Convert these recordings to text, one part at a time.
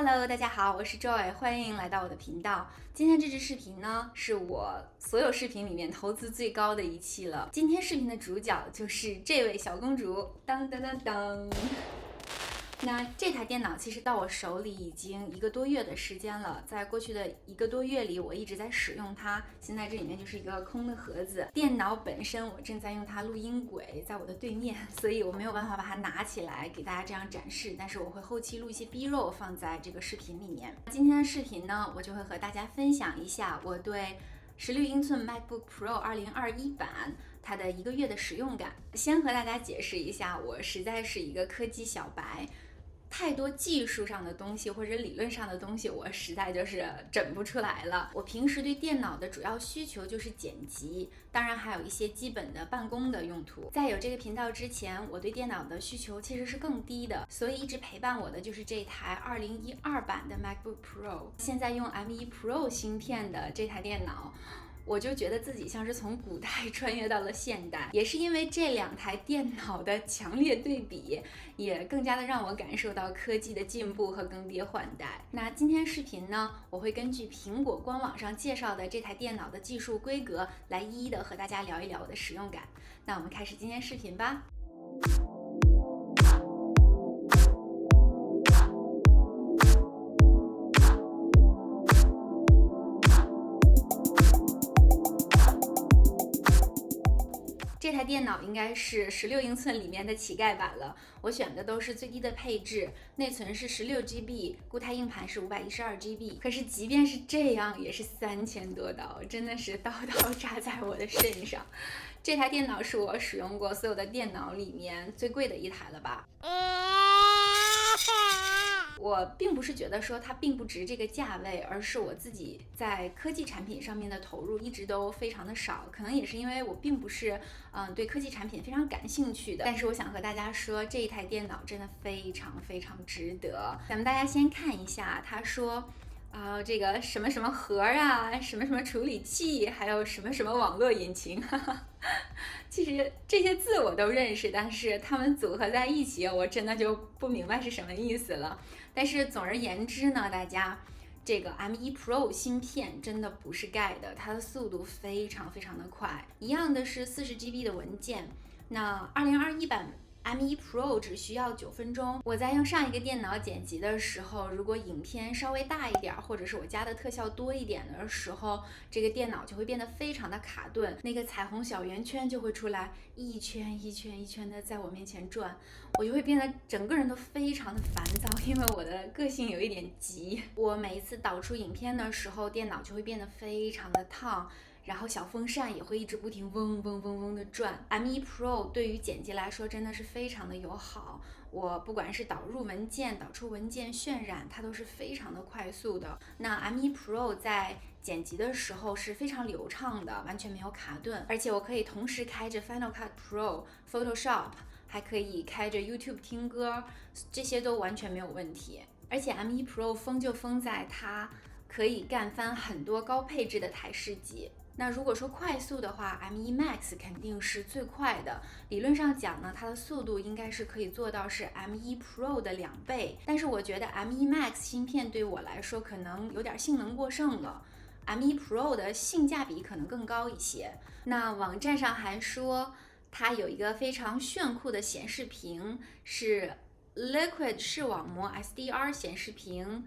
Hello，大家好，我是 Joy，欢迎来到我的频道。今天这支视频呢，是我所有视频里面投资最高的一期了。今天视频的主角就是这位小公主，当当当当。那这台电脑其实到我手里已经1个多月的时间了，在过去的1个多月里，我一直在使用它。现在这里面就是一个空的盒子，电脑本身我正在用它录音轨，在我的对面，所以我没有办法把它拿起来给大家这样展示，但是我会后期录一些 B 肉放在这个视频里面。今天的视频呢，我就会和大家分享一下我对16英寸 MacBook Pro 2021版它的1个月的使用感。先和大家解释一下，我实在是一个科技小白。太多技术上的东西或者理论上的东西，我实在就是整不出来了。我平时对电脑的主要需求就是剪辑，当然还有一些基本的办公的用途。在有这个频道之前，我对电脑的需求其实是更低的，所以一直陪伴我的就是这台2012版的 MacBook Pro。现在用 M1 Pro 芯片的这台电脑，我就觉得自己像是从古代穿越到了现代，也是因为这2台电脑的强烈对比，也更加的让我感受到科技的进步和更迭换代。那今天视频呢，我会根据苹果官网上介绍的这台电脑的技术规格来一一的和大家聊一聊我的使用感。那我们开始今天视频吧。这台电脑应该是16英寸里面的乞丐版了，我选的都是最低的配置，内存是16GB， 固态硬盘是512GB。可是即便是这样，也是3000多刀，真的是刀刀扎在我的身上。这台电脑是我使用过所有的电脑里面最贵的一台了吧。我并不是觉得说它并不值这个价位，而是我自己在科技产品上面的投入一直都非常的少，可能也是因为我并不是对科技产品非常感兴趣的。但是我想和大家说，这一台电脑真的非常非常值得。咱们大家先看一下，他说这个什么什么核啊，什么什么处理器，还有什么什么网络引擎，其实这些字我都认识，但是它们组合在一起，我真的就不明白是什么意思了。但是总而言之呢，大家这个 M1 Pro 芯片真的不是盖的，它的速度非常非常的快。一样的是40GB 的文件，那2021版M1 Pro 只需要9分钟。我在用上一个电脑剪辑的时候，如果影片稍微大一点，或者是我加的特效多一点的时候，这个电脑就会变得非常的卡顿，那个彩虹小圆圈就会出来，一圈一圈一圈的在我面前转，我就会变得整个人都非常的烦躁，因为我的个性有一点急。我每一次导出影片的时候，电脑就会变得非常的烫，然后小风扇也会一直不停嗡嗡嗡嗡的转。M1 Pro 对于剪辑来说真的是非常的友好，我不管是导入文件、导出文件、渲染，它都是非常的快速的。那 M1 Pro 在剪辑的时候是非常流畅的，完全没有卡顿，而且我可以同时开着 Final Cut Pro、Photoshop， 还可以开着 YouTube 听歌，这些都完全没有问题。而且 M1 Pro 疯就疯在它可以干翻很多高配置的台式机。那如果说快速的话， M1 Max 肯定是最快的。理论上讲呢，它的速度应该是可以做到是 M1 Pro 的2倍。但是我觉得 M1 Max 芯片对我来说可能有点性能过剩了。M1 Pro 的性价比可能更高一些。那网站上还说它有一个非常炫酷的显示屏，是 Liquid 视网膜 SDR 显示屏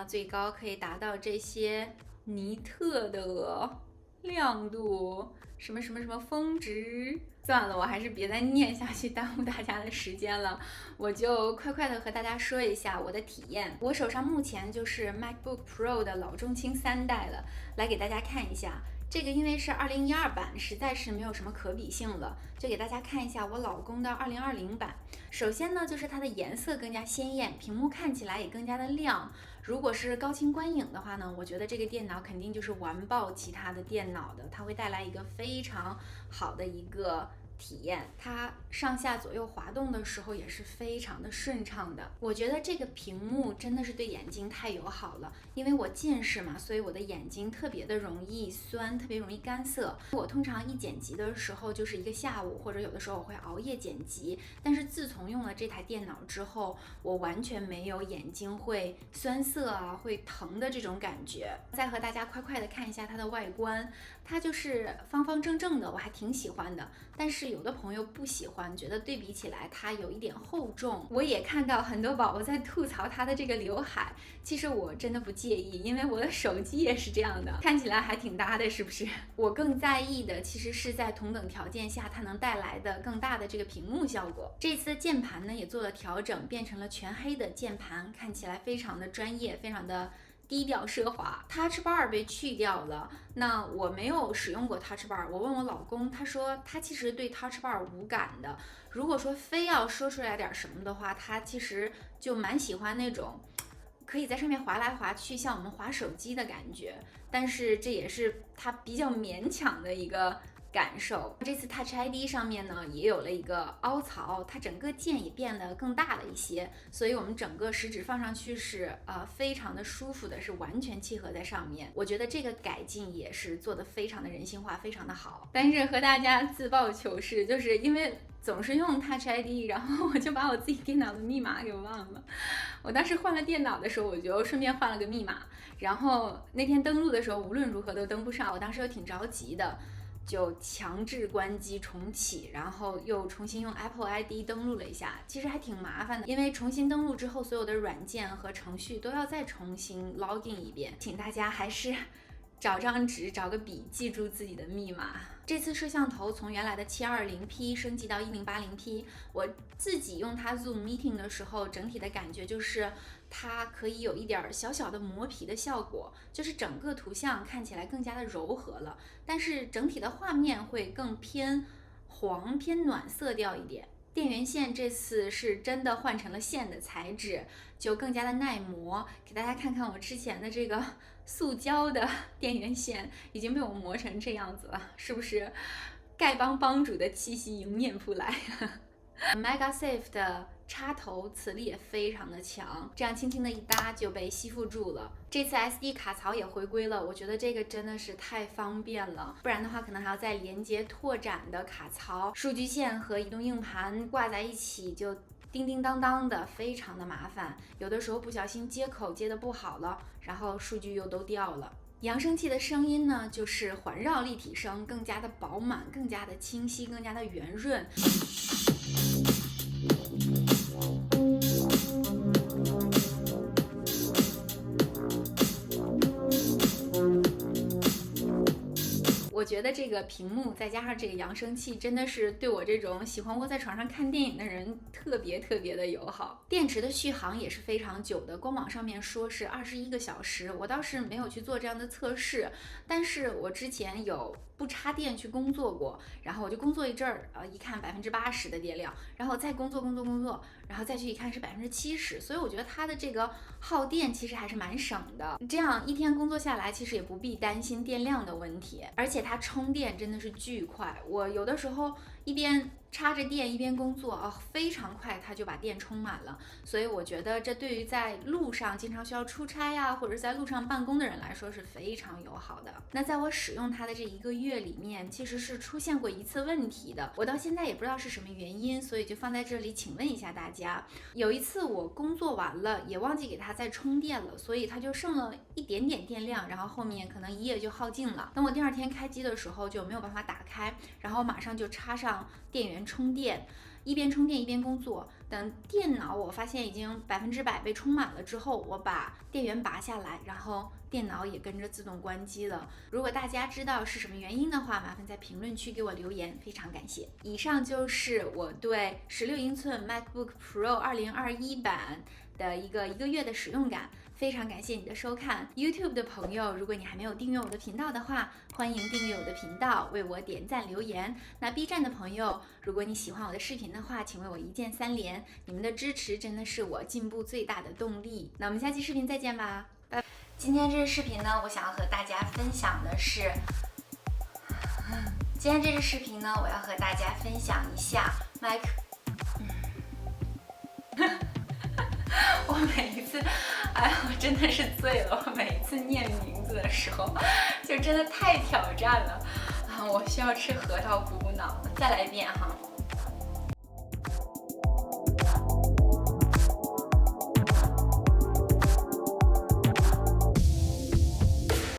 最高可以达到这些尼特的亮度，什么什么什么峰值。算了，我还是别再念下去耽误大家的时间了，我就快快的和大家说一下我的体验。我手上目前就是 MacBook Pro 的老中青3代了，来给大家看一下。这个因为是2012版，实在是没有什么可比性了，就给大家看一下我老公的2020版。首先呢，就是它的颜色更加鲜艳，屏幕看起来也更加的亮。如果是高清观影的话呢，我觉得这个电脑肯定就是完爆其他的电脑的，它会带来一个非常好的一个体验，它上下左右滑动的时候也是非常的顺畅的。我觉得这个屏幕真的是对眼睛太友好了，因为我近视嘛，所以我的眼睛特别的容易酸，特别容易干涩。我通常一剪辑的时候就是一个下午，或者有的时候我会熬夜剪辑。但是自从用了这台电脑之后，我完全没有眼睛会酸涩啊、会疼的这种感觉。再和大家快的看一下它的外观，它就是方方正正的，我还挺喜欢的。但是有的朋友不喜欢，觉得对比起来它有一点厚重。我也看到很多宝宝在吐槽它的这个刘海，其实我真的不介意，因为我的手机也是这样的，看起来还挺搭的，是不是？我更在意的其实是在同等条件下它能带来的更大的这个屏幕效果。这次的键盘呢也做了调整，变成了全黑的键盘，看起来非常的专业，非常的低调奢华。 Touch Bar 被去掉了，那我没有使用过 Touch Bar， 我问我老公，他说他其实对 Touch Bar 无感的。如果说非要说出来点什么的话，他其实就蛮喜欢那种可以在上面滑来滑去，像我们滑手机的感觉，但是这也是他比较勉强的一个感受。这次 Touch ID 上面呢也有了一个凹槽，它整个键也变得更大了一些，所以我们整个食指放上去是非常的舒服的，是完全契合在上面。我觉得这个改进也是做得非常的人性化，非常的好。但是和大家自曝糗事，就是因为总是用 Touch ID， 然后我就把我自己电脑的密码给忘了。我当时换了电脑的时候，我就顺便换了个密码，然后那天登录的时候无论如何都登不上，我当时又挺着急的，就强制关机重启，然后又重新用 Apple ID 登录了一下，其实还挺麻烦的，因为重新登录之后，所有的软件和程序都要再重新 login 一遍，请大家还是找张纸，找个笔，记住自己的密码。这次摄像头从原来的 720P 升级到 1080P， 我自己用它 Zoom Meeting 的时候，整体的感觉就是它可以有一点小小的磨皮的效果，就是整个图像看起来更加的柔和了，但是整体的画面会更偏黄、偏暖色调一点。电源线这次是真的换成了线的材质，就更加的耐磨。给大家看看我之前的这个塑胶的电源线已经被我磨成这样子了，是不是丐帮帮主的气息迎面扑来？MagSafe 的插头磁力也非常的强，这样轻轻的一搭就被吸附住了。这次 SD 卡槽也回归了，我觉得这个真的是太方便了，不然的话可能还要再连接拓展的卡槽，数据线和移动硬盘挂在一起就叮叮当当的，非常的麻烦。有的时候不小心接口接的不好了，然后数据又都掉了。扬声器的声音呢，就是环绕立体声，更加的饱满，更加的清晰，更加的圆润。我觉得这个屏幕再加上这个扬声器，真的是对我这种喜欢窝在床上看电影的人特别的友好。电池的续航也是非常久的，官网上面说是21个小时，我倒是没有去做这样的测试，但是我之前有不插电去工作过，然后我就工作一阵儿，一看80%的电量，然后再工作，然后再去一看是70%，所以我觉得它的这个耗电其实还是蛮省的。这样一天工作下来，其实也不必担心电量的问题，而且它充电真的是巨快，我有的时候一边插着电一边工作非常快它就把电充满了，所以我觉得这对于在路上经常需要出差呀，或者是在路上办公的人来说是非常友好的。那在我使用它的这1个月里面，其实是出现过1次问题的，我到现在也不知道是什么原因，所以就放在这里请问一下大家。有一次我工作完了也忘记给它再充电了，所以它就剩了一点点电量，然后后面可能1页就耗尽了。等我第2天开机的时候就没有办法打开，然后马上就插上电源充电，一边充电一边工作。等电脑我发现已经100%被充满了之后，我把电源拔下来，然后电脑也跟着自动关机了。如果大家知道是什么原因的话，麻烦在评论区给我留言，非常感谢。以上就是我对16英寸 MacBook Pro 2021版的一个月的使用感，非常感谢你的收看。YouTube 的朋友，如果你还没有订阅我的频道的话，欢迎订阅我的频道，为我点赞留言。那 B 站的朋友，如果你喜欢我的视频的话，请为我一键3连，你们的支持真的是我进步最大的动力。那我们下期视频再见吧，拜拜。今天这个视频呢，我想要和大家分享的是今天这支视频呢，我要和大家分享一下我每一次，哎呀，我真的是醉了。我每一次念名字的时候，就真的太挑战了啊！我需要吃核桃补补脑。再来一遍哈